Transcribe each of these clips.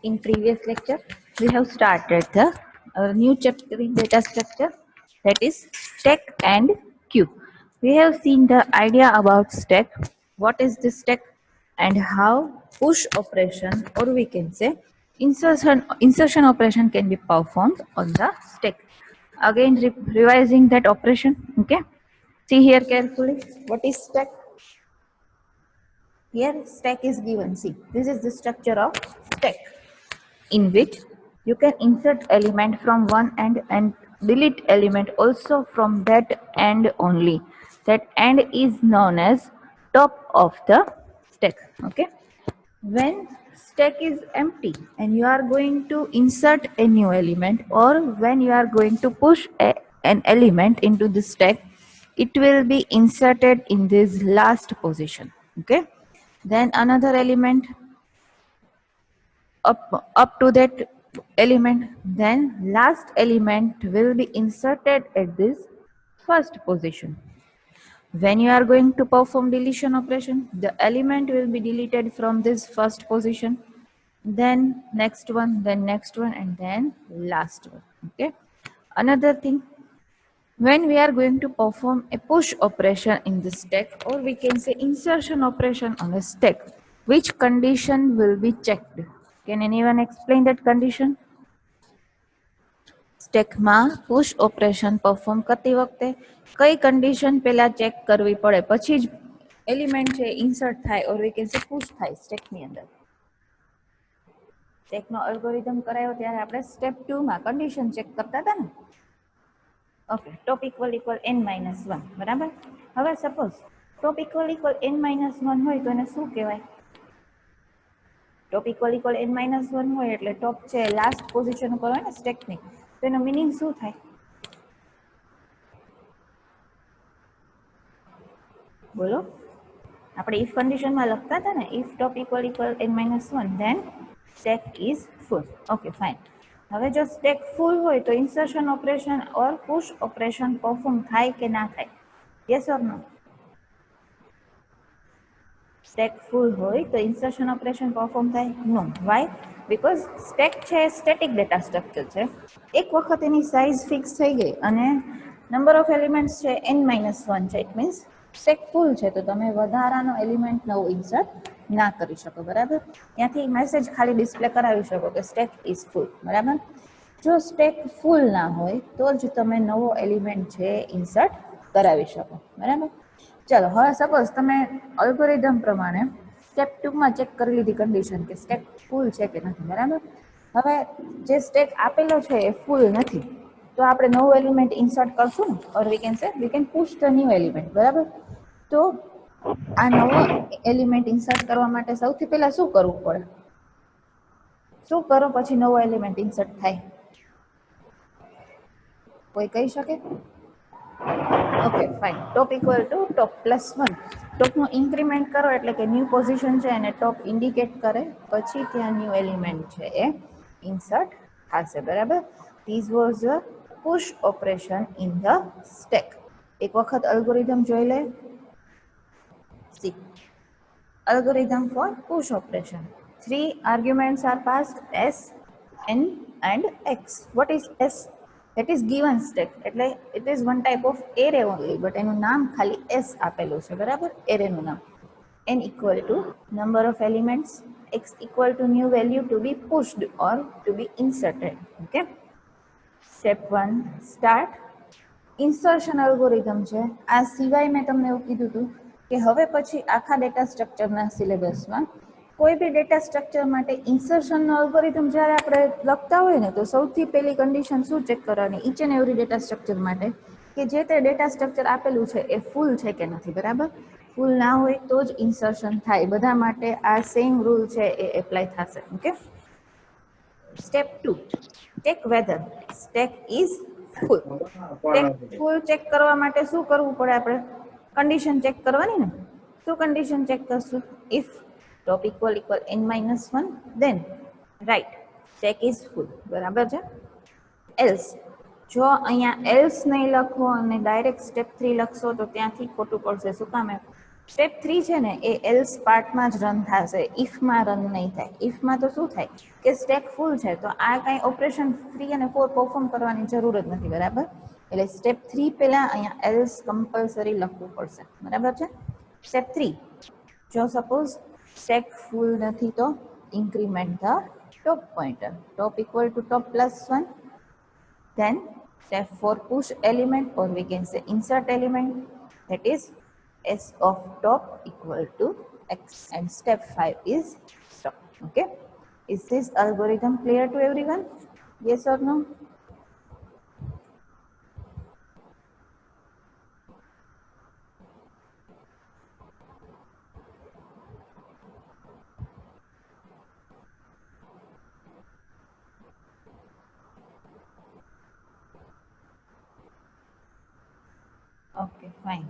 In previous lecture, we have started the new chapter in data structure, that is stack and queue. We have seen the idea about stack, what is the stack, and how push operation, or we can say insertion operation can be performed on the stack. Again, revising that operation. Okay, see here carefully. What is stack? Here stack is given. See, this is the structure of stack, in which you can insert element from one end and delete element also from that end only. That end is known as top of the stack. Okay. When stack is empty and you are going to insert a new element, or when you are going to push an element into the stack, it will be inserted in this last position. Okay. Then another element up to that element, then last element will be inserted at this first position. When you are going to perform deletion operation, the element will be deleted from this first position, then next one, and then last one. Okay. Another thing, when we are going to perform a push operation in the stack, or we can say insertion operation on a stack, which condition will be checked? Can anyone explain that condition? સ્ટેકમાં push operation perform કરતી વખતે કઈ condition પહેલા check કરવી પડે પછી જ element છે ઇન્સર્ટ થાય, ઓર વી કેન સે પુશ થાય સ્ટેકની અંદર. સ્ટેકનો અલ્ગોરિધમ કરાયો ત્યારે આપણે સ્ટેપ 2 માં કન્ડિશન ચેક કરતા હતા ને. ઓકે, ટોપ ઇક્વલ n-1, બરાબર. હવે સપોઝ ટોપ ઇક્વલ n-1 હોય તો એને શું કહેવાય? ટોપ ઇક્વલ n-1 હોય એટલે ટોપ છે લાસ્ટ પોઝિશન ઉપર હોય ને સ્ટેકની, તો એનો મીનિંગ શું થાય? બોલો. આપણે ઇફ કન્ડિશનમાં લખતા હતા ને, if top equal n-1 then stack is full. Okay, fine. હવે જો સ્ટેક ફૂલ હોય તો insertion operation or push operation perform થાય કે ના થાય? Yes or no? Stack full હોય તો ઇન્સર્શન ઓપરેશન પરફોર્મ થાય? નો. વાય? બીકોઝ સ્ટેક છે સ્ટેટિક ડેટા સ્ટ્રક્ચર છે. એક વખત એની સાઇઝ ફિક્સ થઈ ગઈ અને નંબર ઓફ એલિમેન્ટ્સ છે n-1 છે, ઇટ મીન્સ સ્ટેક ફૂલ છે, તો તમે વધારાનો એલિમેન્ટ નવો ઇન્સર્ટ ના કરી શકો. બરાબર. ત્યાંથી મેસેજ ખાલી ડિસ્પ્લે કરાવી શકો કે સ્ટેક ઇઝ ફૂલ. બરાબર. જો સ્ટેક ફૂલ ના હોય તો જ તમે નવો એલિમેન્ટ છે ઇન્સર્ટ કરાવી શકો. બરાબર. ચલો, હવે સપોઝ તમે અલ્ગોરિધમ પ્રમાણે સ્ટેપ 2 માં ચેક કરી લીધી કન્ડિશન કે સ્ટેક ફૂલ છે કે નથી. બરાબર. હવે જે સ્ટેક આપેલો છે એ ફૂલ નથી, તો આપણે નવો એલિમેન્ટ ઇન્સર્ટ કરશું ને, ઓર વી કેન સે we can push the new element. બરાબર. તો આ નવો એલિમેન્ટ ઇન્સર્ટ કરવા માટે સૌથી પહેલા શું કરવું પડે? શું કરો પછી નવો એલિમેન્ટ ઇન્સર્ટ થાય? કોઈ કહી શકે? Okay, fine. Top equal to top +1. ટોપનું ઇન્ક્રીમેન્ટ કરો એટલે કે ન્યૂ પોઝિશન છે એને ટોપ ઇન્ડિકેટ કરે, પછી ત્યાં ન્યૂ એલિમેન્ટ છે એ ઇન્સર્ટ થશે. બરાબર. This was a push operation in the stack. એક વખત અલ્ગોરિધમ જોઈ લે. See, algorithm for push operation. 3 arguments are passed, s, n and x. What is s? That is given stack. એટલે it is one type of array only, but એનું નામ ખાલી s આપેલું છે. બરાબર. array નું નામ. n equal to number of elements, x equal to new value to be pushed or to be inserted. Okay. Step 1 start. Insertion algorithm છે. આ સિવાય મેં તમને એવું કીધું હતું કે હવે પછી આખા ડેટા સ્ટ્રક્ચરના સિલેબસમાં કોઈ બી ડેટા સ્ટ્રક્ચર માટે ઇન્સર્શનનો અલ્ગોરિધમ જ્યારે આપણે લખતા હોય ને, તો સૌથી પહેલી કન્ડિશન શું ચેક કરવાની each and every data structure માટે, કે જે તે ડેટા સ્ટ્રક્ચર આપેલું છે એ ફૂલ છે કે નથી. બરાબર. ફૂલ ના હોય તો જ ઇન્સર્શન થાય. બધા માટે આ સેમ રૂલ છે એ એપ્લાય થશે. Okay. Step 2 check whether stack is full. Stack full check કરવા માટે શું કરવું પડે? આપણે કન્ડિશન ચેક કરવાની ને. શું કન્ડિશન ચેક કરશું? If top equal n-1 then right stack is ફૂલ. બરાબર છે. એલ્સ, જો અહીંયા એલ્સ નહીં લખો અને ડાયરેક્ટ સ્ટેપ 3 લખશો તો ત્યાંથી ખોટું પડશે. શું કામ? સ્ટેપ 3 છે ને એ એલ્સ પાર્ટમાં જ રન થશે, ઇફમાં રન નહીં થાય. ઇફમાં તો શું થાય કે સ્ટેક ફૂલ છે તો આ કાંઈ ઓપરેશન 3 અને 4 પરફોર્મ કરવાની જરૂર જ નથી, બરાબર. એટલે સ્ટેપ 3 પહેલા અહીંયા એલ્સ કમ્પલસરી લખવું પડશે, બરાબર છે. સ્ટેપ 3, જો સપોઝ સ્ટેક ફૂલ નથી તો increment the top pointer, top equal to top plus 1. Then step 4, push element, or we can say insert element, that is s of top equal to x, and step 5 is stop. Okay, is this algorithm clear to everyone? Yes or no? Okay, fine.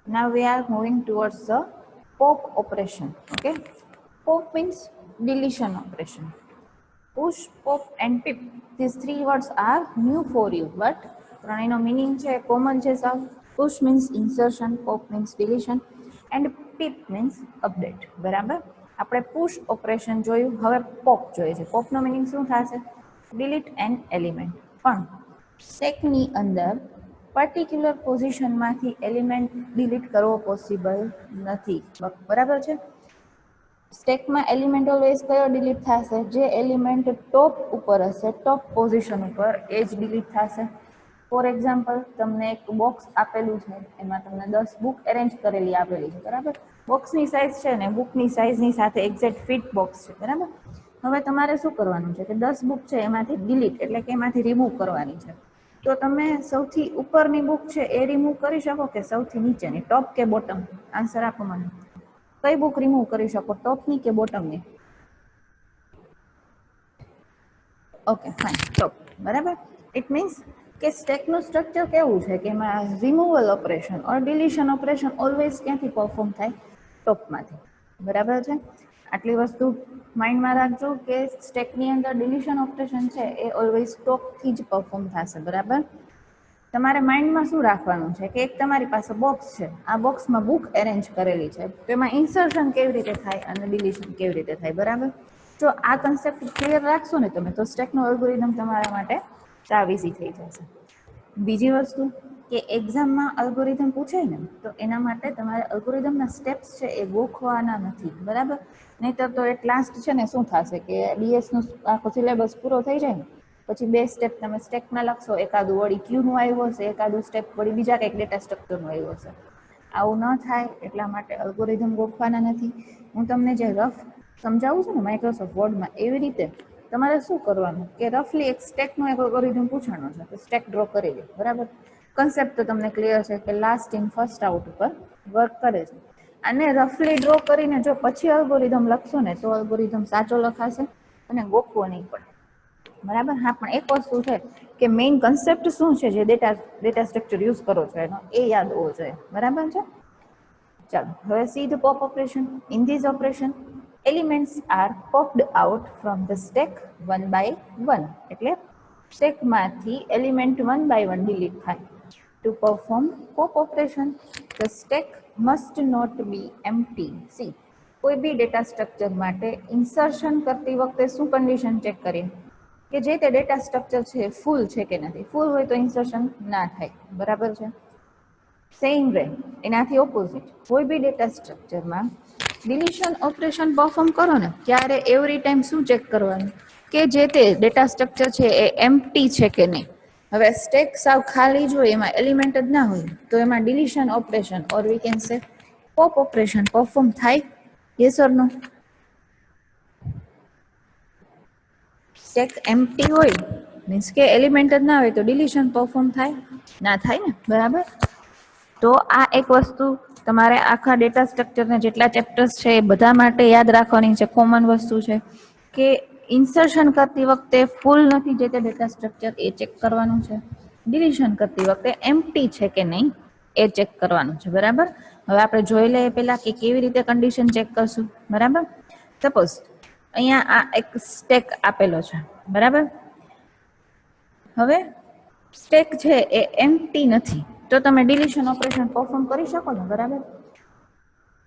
Now we are moving towards the pop operation. Okay, pop means deletion operation. Push, pop and pip, these three words are new for you, but ત્રણેયનો meaning છે common છે સાવ. Push means insertion, pop means deletion, and pip means update, બરાબર. આપણે push operation જોયું, હવે pop જોઈએ છે. pop નો meaning શું થશે? delete an element. પણ સ્ટેકની અંદર પર્ટિક્યુલર પોઝિશનમાંથી એલિમેન્ટ ડિલીટ કરવો પોસિબલ નથી, બરાબર છે. સ્ટેકમાં એલિમેન્ટ ઓલવેઝ કયો ડિલીટ થશે? જે એલિમેન્ટ ટોપ ઉપર હશે, ટોપ પોઝિશન ઉપર, એ જ ડિલીટ થશે. ફોર એક્ઝામ્પલ, તમને એક બોક્સ આપેલું છે, એમાં તમને 10 બુક એરેન્જ કરેલી આપેલી છે, બરાબર. બોક્સની સાઇઝ છે ને બુકની સાઇઝની સાથે એક્ઝેક્ટ ફિટ બોક્સ છે, બરાબર. હવે તમારે શું કરવાનું છે કે 10 બુક છે એમાંથી ડિલીટ એટલે કે એમાંથી રિમૂવ કરવાની છે. તો તમે સૌથી ઉપરની બુક છે એ રિમૂવ કરી શકો કે સૌથી નીચેની, ટોપ કે બોટમ? આન્સર આપો મને. કઈ બુક રિમૂવ કરી શકો, ટોપની કે બોટમની? ઓકે ફાઇન, ટોપ, બરાબર. ઇટ મીન્સ કે સ્ટેકનું સ્ટ્રક્ચર કેવું છે કે એમાં રિમૂવલ ઓપરેશન ઓર ડિલીશન ઓપરેશન ઓલવેઝ ક્યાંથી પરફોર્મ થાય? ટોપમાંથી, બરાબર છે. આટલી વસ્તુ માઇન્ડમાં રાખજો કે સ્ટેકની અંદર ડિલીશન ઓપરેશન છે એ ઓલવેઝ ટોપથી જ પરફોર્મ થશે, બરાબર. તમારે માઇન્ડમાં શું રાખવાનું છે કે એક તમારી પાસે બોક્સ છે, આ બોક્સમાં બુક એરેન્જ કરેલી છે, તો એમાં ઇન્સર્શન કેવી રીતે થાય અને ડિલીશન કેવી રીતે થાય, બરાબર. જો આ કન્સેપ્ટ ક્લિયર રાખશો ને તમે, તો સ્ટેકનો અલ્ગોરિધમ તમારા માટે સાવ ઇઝી થઈ જશે. બીજી વસ્તુ કે એક્ઝામમાં અલ્ગોરિધમ પૂછાય ને તો એના માટે તમારે અલ્ગોરિધમના સ્ટેપ્સ છે એ ગોખવાના નથી, બરાબર. નહીંતર તો એટ લાસ્ટ છે ને શું થશે કે ડીએસનો આખો સિલેબસ પૂરો થઈ જાય ને પછી 2 સ્ટેપ તમે સ્ટેકમાં લખશો, એકાદું વળી ક્યુનું આવ્યું હશે, એકાદું સ્ટેપ વળી બીજા કંઈક ડેટા સ્ટ્રક્ચરનું આવ્યું હશે. આવું ન થાય એટલા માટે અલ્ગોરિધમ ગોખવાના નથી. હું તમને જે રફ સમજાવું છું ને માઇક્રોસોફ્ટ વર્ડમાં, એવી રીતે તમારે શું કરવાનું કે રફલી એક સ્ટેકનો એક અલ્ગોરિધમ પૂછાનો છે તો સ્ટેક ડ્રો કરી લો, બરાબર. કન્સેપ્ટ તો તમને ક્લિયર છે કે લાસ્ટ ઇન ફર્સ્ટ આઉટ ઉપર વર્ક કરે છે. અને રફલી ડ્રો કરીને જો પછી અલ્ગોરિધમ લખશો ને તો અલ્ગોરિધમ સાચો લખાશે અને ગોખવો નહીં પડે, બરાબર. હા, પણ એક વસ્તુ છે કે મેઇન કન્સેપ્ટ શું છે જે ડેટા સ્ટ્રક્ચર યુઝ કરો છો એનો, એ યાદ હોવો જોઈએ, બરાબર છે. ચાલો હવે see the pop operation. In this operation elements are popped out from the stack 1 by 1, એટલે સ્ટેકમાંથી એલિમેન્ટ 1 by 1 ડિલીટ થાય. To perform pop operation, the stack must not be empty. See, કોઈ બી ડેટા સ્ટ્રક્ચર માટે insertion કરતી વખતે શું condition check કરીએ કે જે તે ડેટા સ્ટ્રક્ચર છે ફૂલ છે કે નથી. ફૂલ હોય તો ઇન્સર્શન ના થાય, બરાબર છે. સેમ વે એનાથી ઓપોઝિટ, કોઈ બી ડેટા સ્ટ્રક્ચરમાં ડિલીશન ઓપરેશન પરફોર્મ કરો ને ત્યારે એવરી ટાઈમ શું ચેક કરવાનું કે જે તે ડેટા સ્ટ્રક્ચર છે એ એમ્પ્ટી છે કે નહીં. હવે સ્ટેક સાવ ખાલી જ હોય, એમાં એલિમેન્ટ જ ના હોય, તો એમાં deletion operation or we can say pop operation perform થાય? Yes or no? Stack empty હોય મીન્સ કે એલિમેન્ટ જ ના હોય તો ડિલીશન પરફોર્મ થાય? ના થાય ને, બરાબર. તો આ એક વસ્તુ તમારે આખા ડેટા સ્ટ્રક્ચરના જેટલા ચેપ્ટર્સ છે એ બધા માટે યાદ રાખવાની છે, કોમન વસ્તુ છે કે ઇન્સર્શન કરતી વખતે ફૂલ નથી જે તે ડેટા સ્ટ્રક્ચર એ ચેક કરવાનું છે. ડિલીશન કરતી વખતે એમ્પ્ટી છે કે નહીં એ ચેક કરવાનું છે, બરાબર. હવે આપણે જોઈ લઈએ પહેલા કે કેવી રીતે કન્ડિશન ચેક કરશું, બરાબર. સપોઝ અહીંયા આ એક સ્ટેક આપેલો છે, બરાબર. હવે સ્ટેક છે એ એમ્પ્ટી નથી તો તમે ડિલીશન ઓપરેશન પરફોર્મ કરી શકો છો, બરાબર.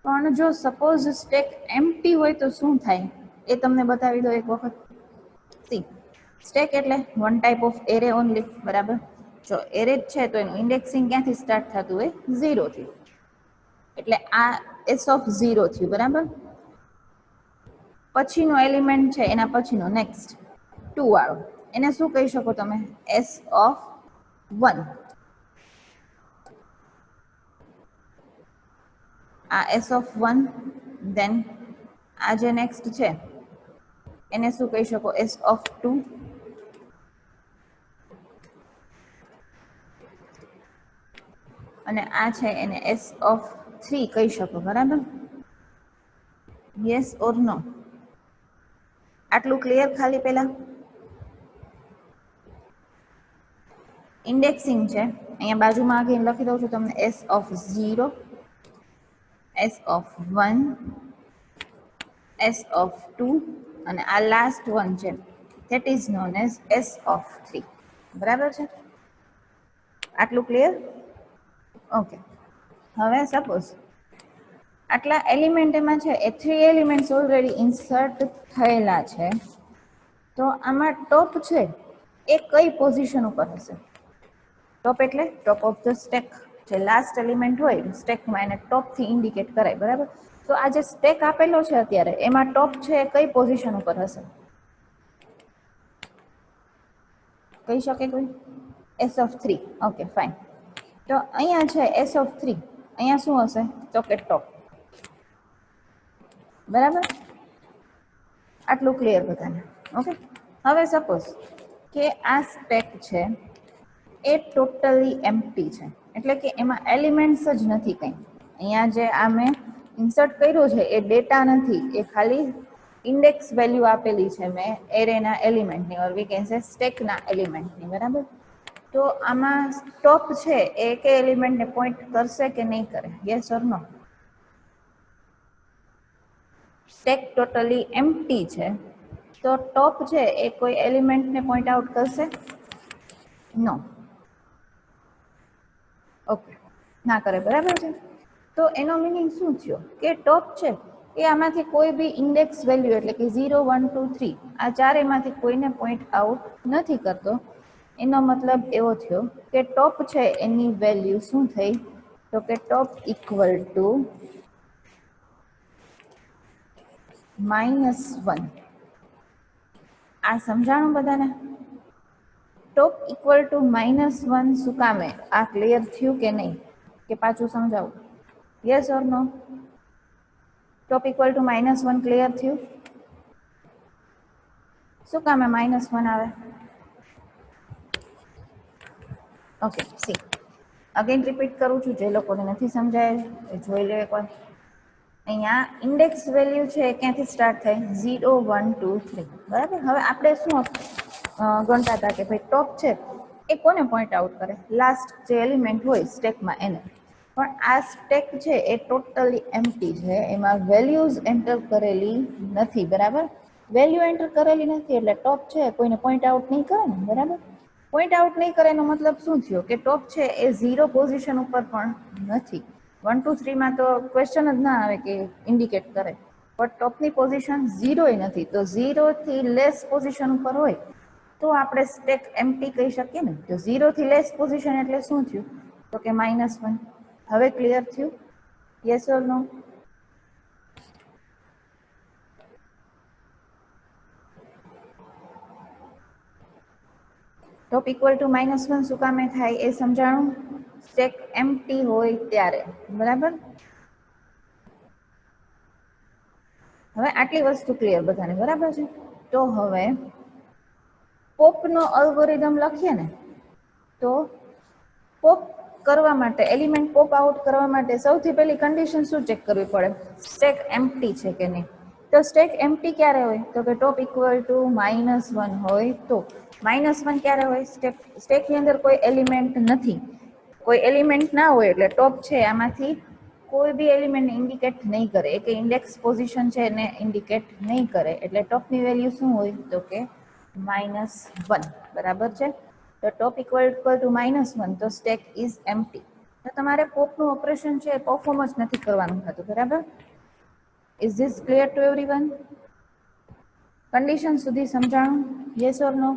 પણ જો સપોઝ સ્ટેક એમ્પ્ટી હોય તો શું થાય એ તમને બતાવી દો એક વખત. સી, સ્ટેક એટલે one type of array only, બરાબર. જો એરે છે તો એનું ઇન્ડેક્સિંગ ક્યાંથી સ્ટાર્ટ થતું હોય? 0 થી. એટલે આ એસ ઓફ 0 થયું, બરાબર. પછીનો એલિમેન્ટ છે એના પછીનો નેક્સ્ટ 2 વાળો, એને શું કહી શકો તમે? S of 1. આ એસ ઓફ 1, ધેન આ જે નેક્સ્ટ છે એને શું કહી શકો? S of 2. અને આ છે એને એસ ઓફ 3 કહી શકો, બરાબર. યસ ઓર નો? આટલું ક્લિયર? ખાલી પેલા ઇન્ડેક્સિંગ છે, અહીંયા બાજુમાં આગળ લખી દઉં છું તમને. S of 0, S of 1, S of 2 અને આ લાસ્ટ વન છે that is known as S of 3, બરાબર છે? આટલું ક્લિયર? ઓકે. હવે સપોઝ આટલા એલિમેન્ટ એમાં છે એ 3 એલિમેન્ટ્સ ઓલરેડી ઇન્સર્ટ થયેલા છે, તો આમાં ટોપ છે એ કઈ પોઝિશન ઉપર હશે? ટોપ એટલે ટોપ ઓફ ધ સ્ટેક. જે લાસ્ટ એલિમેન્ટ હોય સ્ટેકમાં એને ટોપથી ઇન્ડિકેટ કરાય, બરાબર. તો આ જે સ્ટેક આપેલો છે અત્યારે એમાં ટોપ છે એ કઈ પોઝિશન ઉપર હશે? કહી શકે કોઈ? S of 3. Okay, fine. તો અહીંયા છે એસ ઓફ 3, અહીંયા શું હશે? તો કે ટોપ, બરાબર. આટલું ક્લિયર બધાને? ઓકે. હવે સપોઝ કે આ સ્ટેક છે એ ટોટલી એમ્પ્ટી છે, એટલે કે એમાં એલિમેન્ટ્સ જ નથી કંઈ. અહીંયા જે આ મેં ઇન્સર્ટ કર્યું છે એ ડેટા નથી, એ ખાલી ઇન્ડેક્સ વેલ્યુ આપેલી છે મેં એરેના એલિમેન્ટની, ઓર વી કેન સે સ્ટેકના એલિમેન્ટની, બરાબર. તો આમાં ટોપ છે એ કે એલિમેન્ટને પોઈન્ટ કરશે કે નહીં કરે? Yes or no? Stack totally empty છે તો ટોપ છે એ કોઈ એલિમેન્ટને પોઈન્ટ આઉટ કરશે? નો. ઓકે, ના કરે, બરાબર છે. તો એનો મિનિંગ શું થયો? કે ટોપ છે એ આમાંથી કોઈ બી ઇન્ડેક્સ વેલ્યુ એટલે કે 0, 1, 2, 3 આ ચારેયમાંથી કોઈને પોઈન્ટ આઉટ નથી કરતો. એનો મતલબ એવો થયો કે ટોપ છે એની વેલ્યુ શું થઈ? તો કે ટોપ ઇક્વલ ટુ -1. આ સમજાણું બધાને? ટોપ ઇક્વલ ટુ -1 શું કામે? આ ક્લિયર થયું કે નહીં? કે પાછું સમજાવું? Yes or no? Top equal to -1 clear થયું? શું કામે -1 આવે? ઓકે, સી, અગેન રિપીટ કરું છું, જે લોકોને નથી સમજાય એ જોઈ લે એકવાર. અહીંયા ઇન્ડેક્સ વેલ્યુ છે ક્યાંથી સ્ટાર્ટ થાય? 0, 1, 2, 3, બરાબર. હવે આપણે શું ગણતા હતા કે ભાઈ ટોપ છે એ કોને પોઈન્ટ આઉટ કરે? લાસ્ટ જે એલિમેન્ટ હોય સ્ટેકમાં એને. પણ આ સ્ટેક છે એ ટોટલી એમ્પ્ટી છે, એમાં વેલ્યુઝ એન્ટર કરેલી નથી, બરાબર. વેલ્યુ એન્ટર કરેલી નથી એટલે ટોપ છે કોઈને પોઈન્ટ આઉટ નહીં કરે ને, બરાબર. પોઈન્ટ આઉટ નહીં કરે એનો મતલબ શું થયો? કે ટોપ છે એ 0 પોઝિશન ઉપર પણ નથી. 1, 2, 3 માં તો ક્વેશ્ચન જ ના આવે કે ઇન્ડિકેટ કરે, પણ ટોપની પોઝિશન 0 નથી. તો 0 થી લેસ પોઝિશન ઉપર હોય તો આપણે સ્ટેક એમ્પ્ટી કહી શકીએ ને. તો 0 થી લેસ પોઝિશન એટલે શું થયું? તો કે -1. હવે ક્લિયર થયું? Yes or no? Top equal to -1 શું કામે થાય એ સમજાણું? સ્ટેક એમ્પ્ટી હોય ત્યારે, બરાબર. હવે આટલી વસ્તુ ક્લિયર બધાને, બરાબર છે? તો હવે પોપનો અલ્ગોરિધમ લખીએ ને, તો પોપ કરવા માટે, એલિમેન્ટ પોપ આઉટ કરવા માટે સૌથી પહેલી કન્ડિશન શું ચેક કરવી પડે? સ્ટેક એમ્પ્ટી છે કે નહીં. તો સ્ટેક એમ્પ્ટી ક્યારે હોય? તો કે ટોપ ઇક્વલ ટુ -1 હોય તો. -1 ક્યારે હોય? સ્ટેકની અંદર કોઈ એલિમેન્ટ નથી. કોઈ એલિમેન્ટ ના હોય એટલે ટોપ છે આમાંથી કોઈ બી એલિમેન્ટ ઇન્ડિકેટ નહીં કરે, કે ઇન્ડેક્સ પોઝિશન છે એને ઇન્ડિકેટ નહીં કરે. એટલે ટોપની વેલ્યુ શું હોય? તો કે -1, બરાબર છે. તો ટોપ ઇક્વલ ટુ -1 તો સ્ટેક ઇઝ એમ્પ્ટી. તો તમારે પોપનું ઓપરેશન છે પરફોર્મ જ નથી કરવાનું થતું, બરાબર? Is this clear to everyone? Condition સુધી સમજાણું? Yes or no?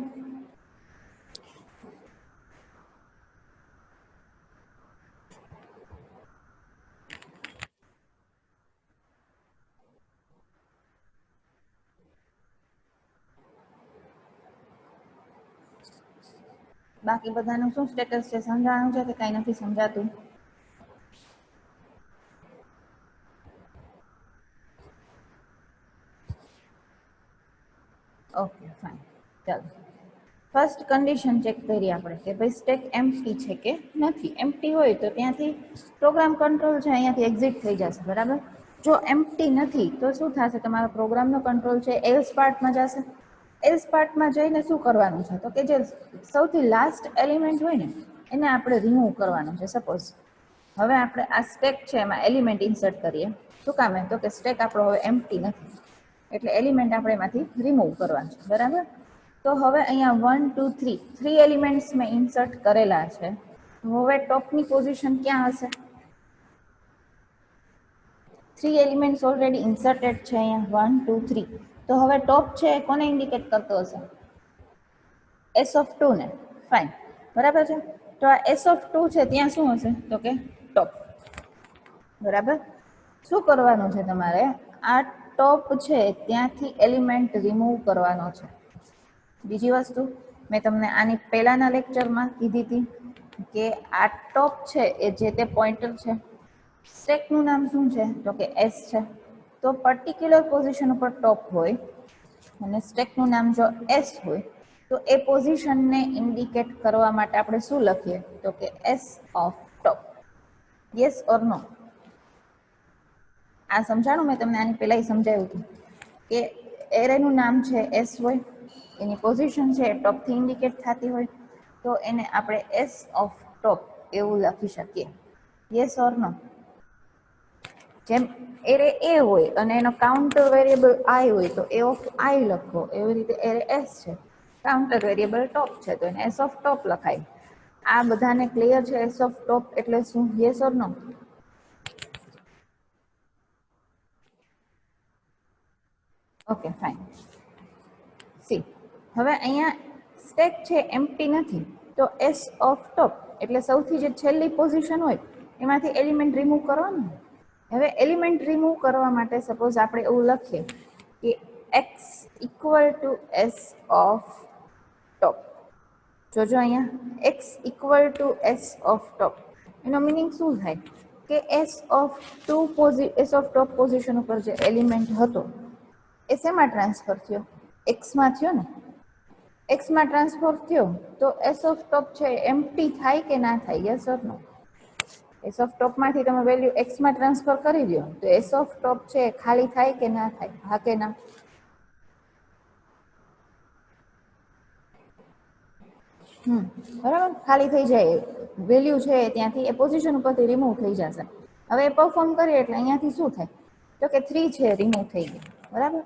બાકી બધાનું શું સ્ટેટસ છે? સમજાણું છે કે કાંઈ નથી સમજાતું? ઓકે ફાઇન, ચાલો ફર્સ્ટ કન્ડિશન ચેક કરીએ આપણે કે ભાઈ સ્ટેક એમ્પ્ટી છે કે નથી. એમ્પ્ટી હોય તો ત્યાંથી પ્રોગ્રામ કંટ્રોલ છે અહીંયાથી એક્ઝિટ થઈ જશે, બરાબર? જો એમ્પ્ટી નથી તો શું થશે? તમારો પ્રોગ્રામનો કંટ્રોલ છે એલ્સ પાર્ટમાં જશે. એલ્સ પાર્ટમાં જઈને શું કરવાનું છે? તો કે જે સૌથી લાસ્ટ એલિમેન્ટ હોય ને એને આપણે રિમૂવ કરવાનું છે. સપોઝ હવે આપણે આ સ્ટેક છે એમાં એલિમેન્ટ ઇન્સર્ટ કરીએ. શું કામ? તો કે સ્ટેક આપણો હવે એમ્પ્ટી નથી એટલે એલિમેન્ટ આપણે એમાંથી રિમૂવ કરવાનું છે, બરાબર? તો હવે અહીંયા 1 2 3 3 એલિમેન્ટ્સ મેં ઇન્સર્ટ કરેલા છે. હવે ટોપની પોઝિશન ક્યાં હશે? 3 એલિમેન્ટ્સ ઓલરેડી ઇન્સર્ટેડ છે અહીંયા 1 2 3. તો હવે ટોપ છે એ કોને ઇન્ડિકેટ કરતો હશે? એસ ઓફ 2 ને. ફાઇન, બરાબર છે. તો આ એસ ઓફ 2 છે ત્યાં શું હશે? તો કે ટોપ, બરાબર? શું કરવાનું છે તમારે? આ ટોપ છે ત્યાંથી એલિમેન્ટ રિમૂવ કરવાનો છે. બીજી વસ્તુ મેં તમને આની પહેલાના લેક્ચરમાં કીધી હતી કે આ ટોપ છે એ જે તે પોઇન્ટર છે. સ્ટેકનું નામ શું છે? તો કે એસ છે. તો પર્ટિક્યુલર પોઝિશન ઉપર ટોપ હોય અને સ્ટેકનું નામ જો એસ હોય તો એ પોઝિશનને ઇન્ડિકેટ કરવા માટે આપણે શું લખીએ? તો કે S of top. Yes or no? આ સમજાણું મેં તમને? આની પહેલા સમજાવ્યું હતું કે એરેનું નામ છે એસ હોય, એની પોઝિશન છે ટોપથી ઇન્ડિકેટ થતી હોય તો એને આપણે એસ ઓફ ટોપ એવું લખી શકીએ. યસ ઓર નો? જેમ એરે એ હોય અને એનો કાઉન્ટર વેરિયેબલ આઈ હોય તો એ ઓફ આઈ લખો, એવી રીતે એરે એસ છે, કાઉન્ટર વેરિયેબલ ટોપ છે તો એને એસ ઓફ ટોપ લખાય. આ બધાને ક્લિયર છે એસ ઓફ ટોપ એટલે શું? Yes or no? Okay fine. See હવે અહીંયા સ્ટેક છે એમ્પ્ટી નથી તો એસ ઓફ ટોપ એટલે સૌથી જે છેલ્લી પોઝિશન હોય એમાંથી એલિમેન્ટ રિમૂવ કરવાનું. હવે એલિમેન્ટ રિમૂવ કરવા માટે સપોઝ આપણે એવું લખીએ કે X equal to S of top. જોજો અહીંયા X equal to S of top એનો મિનિંગ શું થાય કે એસ ઓફ ટોપ પોઝિશન ઉપર જે એલિમેન્ટ હતો એ શેમાં ટ્રાન્સફર થયો? એક્સમાં થયો ને. એક્સમાં ટ્રાન્સફર થયો તો એસ ઓફ ટોપ છે એમ્પ્ટી થાય કે ના થાય? Yes or no? S of ટોપમાંથી તમે વેલ્યુ એક્સમાં ટ્રાન્સફર કરી દો તો એસ ઓફ ટોપ છે ખાલી થાય કે ના થાય? હા કે ના? બરાબર, ખાલી થઈ જાય. વેલ્યુ છે ત્યાંથી એ પોઝિશન ઉપરથી રિમૂવ થઈ જશે. હવે એ પરફોર્મ કરીએ એટલે અહીંયાથી શું થાય? તો કે 3 છે રિમૂવ થઈ ગયો, બરાબર?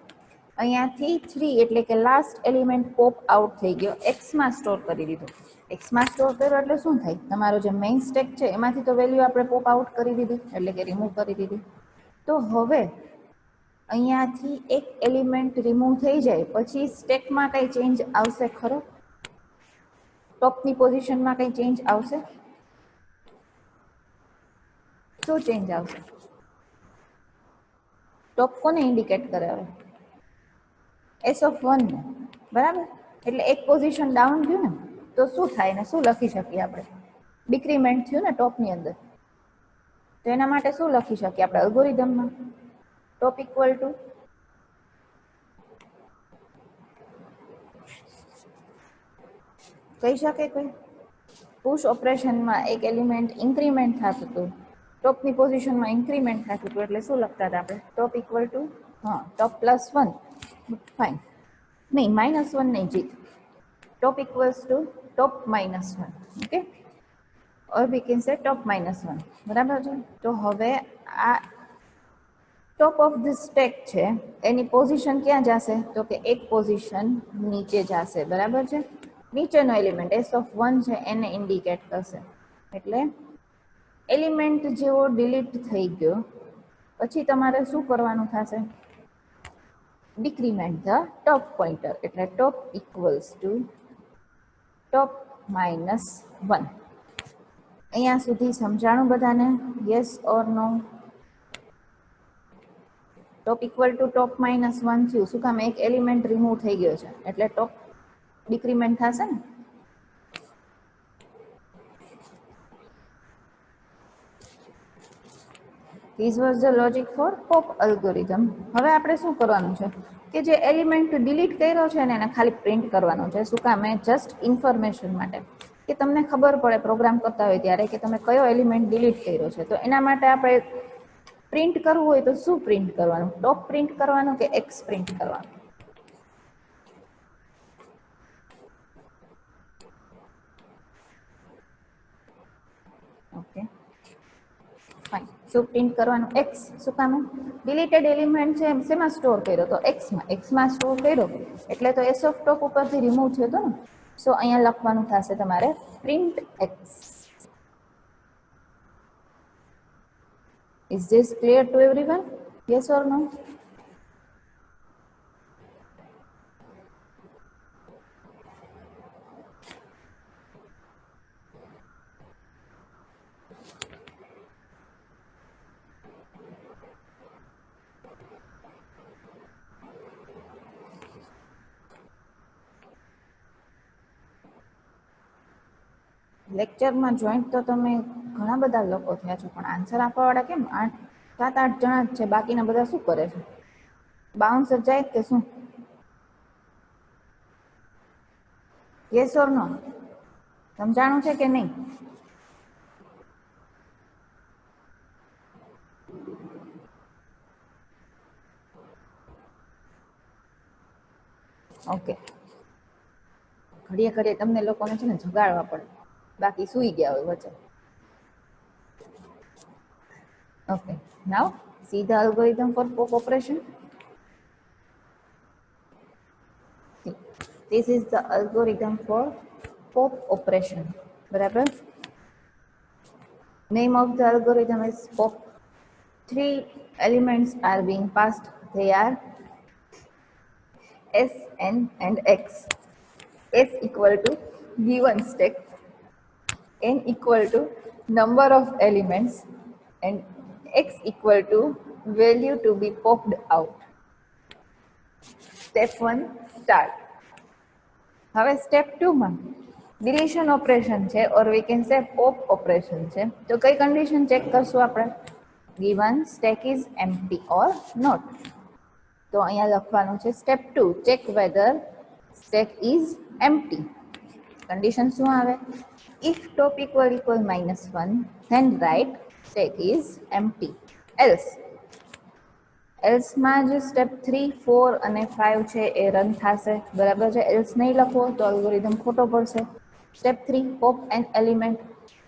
અહીંયાથી 3 એટલે કે લાસ્ટ એલિમેન્ટ પોપ આઉટ થઈ ગયો, એક્સમાં સ્ટોર કરી દીધો. એક્સમાં સ્ટોર કર્યો એટલે શું થાય? તમારો જે મેઇન સ્ટેક છે એમાંથી તો વેલ્યુ આપણે પોપ આઉટ કરી દીધી એટલે કે રિમૂવ કરી દીધી. તો હવે અહીંયાથી એક એલિમેન્ટ રિમૂવ થઈ જાય પછી સ્ટેકમાં કઈ ચેન્જ આવશે ખરો? ટોપની પોઝિશનમાં કઈ ચેન્જ આવશે? શું ચેન્જ આવશે? ટોપ કોને ઇન્ડિકેટ કરે? હવે એસ ઓફ 1 ને, બરાબર? એટલે એક પોઝિશન ડાઉન થયું ને તો શું થાય ને શું લખી શકીએ આપણે? ડિક્રીમેન્ટ થયું ને ટોપની અંદર. તો એના માટે શું લખી શકીએ આપણે અલ્ગોરિધમમાં? ટોપ ઇક્વલ ટુ કહી શકે કોઈ? પુશ ઓપરેશનમાં એક એલિમેન્ટ ઇન્ક્રીમેન્ટ થતું હતું, ટોપની પોઝિશનમાં ઇન્ક્રીમેન્ટ થતું હતું એટલે શું લખતા હતા આપણે? Top equal to top +1. Fine, નહીં -1 નહીં જીત. Top equals to top -1. Okay, or we can say top -1. બરાબર છે? તો હવે આ ટોપ ઓફ ધ સ્ટેક છે એની પોઝિશન ક્યાં જશે? તો કે એક પોઝિશન નીચે જશે, બરાબર છે? નીચેનો એલિમેન્ટ s(1) છે એને ઇન્ડિકેટ કરશે. એટલે એલિમેન્ટ જેવો ડિલીટ થઈ ગયો પછી તમારે શું કરવાનું થશે? ડિક્રીમેન્ટ ધ ટોપ પોઇન્ટર, એટલે ટોપ ઇક્વલ્સ ટુ ટોપ -1. અહીંયા સુધી સમજાણું બધાને? Yes or no? Top equal to top -1 થયું. શું કામ? એક એલિમેન્ટ રિમૂવ થઈ ગયો છે એટલે ટોપ ડિક્રીમેન્ટ થશે ને. This was the logic for pop algorithm. હવે આપણે શું કરવાનું છે કે જે એલિમેન્ટ ડિલીટ કર્યો છે ને એને ખાલી પ્રિન્ટ કરવાનો છે. શું કામ? જસ્ટ ઇન્ફોર્મેશન માટે, કે તમને ખબર પડે પ્રોગ્રામ કરતા હોય ત્યારે કે તમે કયો એલિમેન્ટ ડિલીટ કર્યો છે. તો એના માટે આપણે પ્રિન્ટ કરવું હોય તો શું પ્રિન્ટ કરવાનું? ટોપ પ્રિન્ટ કરવાનું કે એક્સ પ્રિન્ટ કરવાનું? Okay fine. શું પ્રિન્ટ કરવાનું? એક્સ. શું કામ? ડિલીટેડ એલિમેન્ટ છે શેમાં સ્ટોર કર્યો? તો એક્સમાં. એક્સમાં સ્ટોર કર્યો એટલે તો એસ ઓફ ટોપ ઉપરથી રિમૂવ થયો હતો ને. સો અહીંયા લખવાનું થશે તમારે print x. Is this clear to everyone? Yes or no? લેક્ચરમાં જોઈન્ટ તો તમે ઘણા બધા લોકો થયા છો, પણ આન્સર આપવાવાળા કેમ 7-8 જણા જ છે? બાકીના બધા શું કરે છે? બાઉન્સ જાય કે શું? યસ ઓર નો? સમજાણું છે કે નહીં? ઓકે. ઘડીએ ઘડીએ તમને લોકોને છે ને જગાડવા પડે, બાકી સૂઈ ગયા હોય વચ્ચે. Okay, now see the algorithm for pop operation. See, this is the algorithm for pop operation. બરાબર? Name of the algorithm is pop. 3 elements are being passed. They are S, N and X. S equal to given stack, N equal to number of elements and X equal to value to be popped out. Step 1 start. હવે step 2 માં deletion operation છે, or we can say pop operation છે. તો કઈ condition check કરશું આપણે? Given stack is empty or not. તો અહીંયા લખવાનું છે step 2 check whether stack is empty. Condition શું આવે? If top equal -1 then write stack is empty. else માં જે step 3, 4 અને 5 છે એ રન થશે. બરાબર છે? else નહીં લખો તો અલ્ગોરિધમ ખોટો પડશે. step 3 pop an element.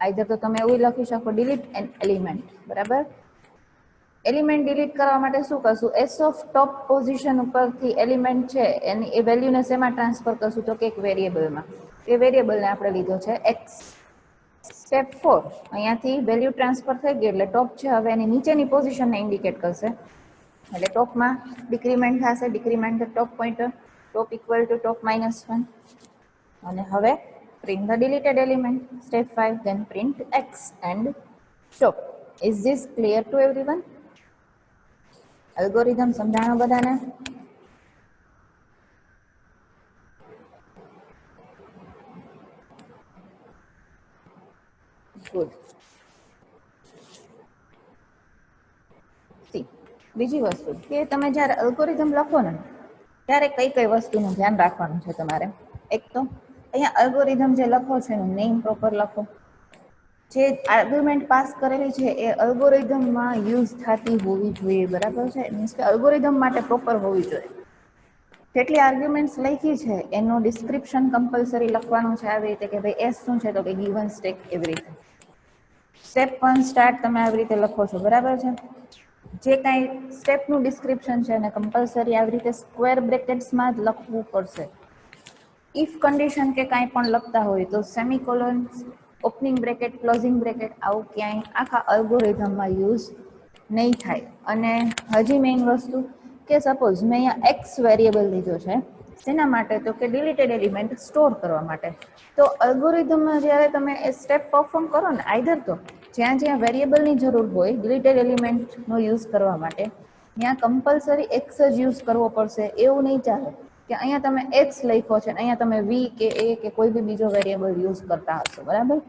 Either તો તમે એવું લખી શકો delete an element. બરાબર? એલિમેન્ટ ડિલીટ કરવા માટે શું કરશું? એસ ઓફ ટોપ પોઝિશન ઉપરથી એલિમેન્ટ છે એની એ વેલ્યુને શેમાં ટ્રાન્સફર કરશું? તો કે એક વેરિયેબલમાં. એ વેરિયેબલને આપણે લીધો છે એક્સ. સ્ટેપ 4 અહીંયાથી વેલ્યુ ટ્રાન્સફર થઈ ગઈ એટલે ટોપ છે હવે એની નીચેની પોઝિશનને ઇન્ડિકેટ કરશે. એટલે ટોપમાં ડિક્રીમેન્ટ થશે. Decrement the top pointer, top equal to top -1. અને હવે print the deleted element. Step 5 then print X and top. Is this clear to everyone? Algorithm સમજાણો બધાને? ગુડ. બીજી વસ્તુ કે તમે જ્યારે અલ્ગોરિધમ લખો ને ત્યારે કઈ કઈ વસ્તુનું ધ્યાન રાખવાનું છે તમારે? એક તો અહીંયા અલ્ગોરિધમ જે લખો છો એનું નેમ પ્રોપર લખો. જે આર્ગ્યુમેન્ટ પાસ કરેલી છે એ અલ્ગોરિધમમાં યુઝ થતી હોવી જોઈએ. બરાબર છે? મીન્સ કે અલ્ગોરિધમ માટે પ્રોપર હોવી જોઈએ. જેટલી આર્ગ્યુમેન્ટ્સ લખી છે એનું ડિસ્ક્રિપ્શન કમ્પલસરી લખવાનું છે આવી રીતે કે ભાઈ એસ શું છે તો કે ગિવન સ્ટેક, એવી રીતે. સ્ટેપ 1 સ્ટાર્ટ તમે આવી રીતે લખો છો. બરાબર છે? જે કાંઈ સ્ટેપનું ડિસ્ક્રિપ્શન છે એને કમ્પલસરી આવી રીતે સ્ક્વેર બ્રેકેટ્સમાં જ લખવું પડશે. ઇફ કન્ડિશન કે કાંઈ પણ લખતા હોય તો semicolon, opening bracket, closing bracket આવું ક્યાંય આખા અલ્ગોરિધમમાં યુઝ નહીં થાય. અને હજી મેઇન વસ્તુ કે સપોઝ મેં અહીંયા એક્સ વેરિયેબલ લીધો છે, શેના માટે? તો કે ડિલીટેડ એલિમેન્ટ સ્ટોર કરવા માટે. તો અલ્ગોરિધમમાં જ્યારે તમે એ સ્ટેપ પરફોર્મ કરો ને, આઈધર તો જ્યાં જ્યાં વેરિયેબલની જરૂર હોય ડિલીટેડ એલિમેન્ટનો યુઝ કરવા માટે, ત્યાં કમ્પલસરી એક્સ જ યુઝ કરવો પડશે એવું નહીં ચાલે કે અહીંયા તમે એક્સ લખ્યો છે અહીંયા તમે વી કે એ કે કોઈ બી બીજો વેરિયેબલ યુઝ કરતા હશો. બરાબર?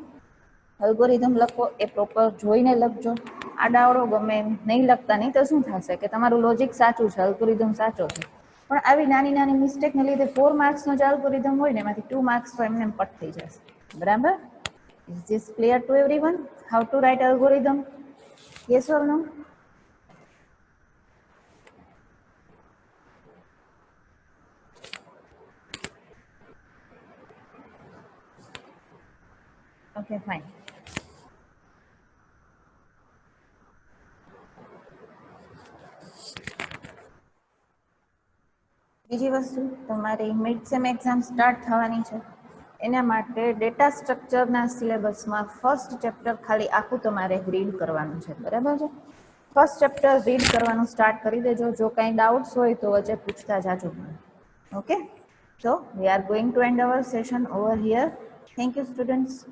અલ્ગોરિધમ લખો એ પ્રોપર જોઈને લખજો. આડાવડો ગમે એમ નહીં લખતા, નહીં તો શું થશે કે તમારું લોજિક સાચું છે, અલ્ગોરિધમ સાચો છે, પણ આવી નાની નાની મિસ્ટેકને લીધે 4 માર્ક્સનો જે અલ્ગોરિધમ હોય ને એમાંથી 2 માર્ક્સ તો એમને પટ થઈ જશે. બરાબર? Is this clear to everyone? How to write algorithm? Yes or no? Okay, fine. બીજી વસ્તુ, તમારી મિડ સેમ એક્ઝામ સ્ટાર્ટ થવાની છે, એના માટે ડેટા સ્ટ્રક્ચરના સિલેબસમાં ફર્સ્ટ ચેપ્ટર ખાલી આખું તમારે રીડ કરવાનું છે. બરાબર છે? ફર્સ્ટ ચેપ્ટર રીડ કરવાનું સ્ટાર્ટ કરી દેજો. જો કાંઈ ડાઉટ્સ હોય તો વચ્ચે પૂછતા જાજો. Okay, so we are going to end our session over here. Thank you, students.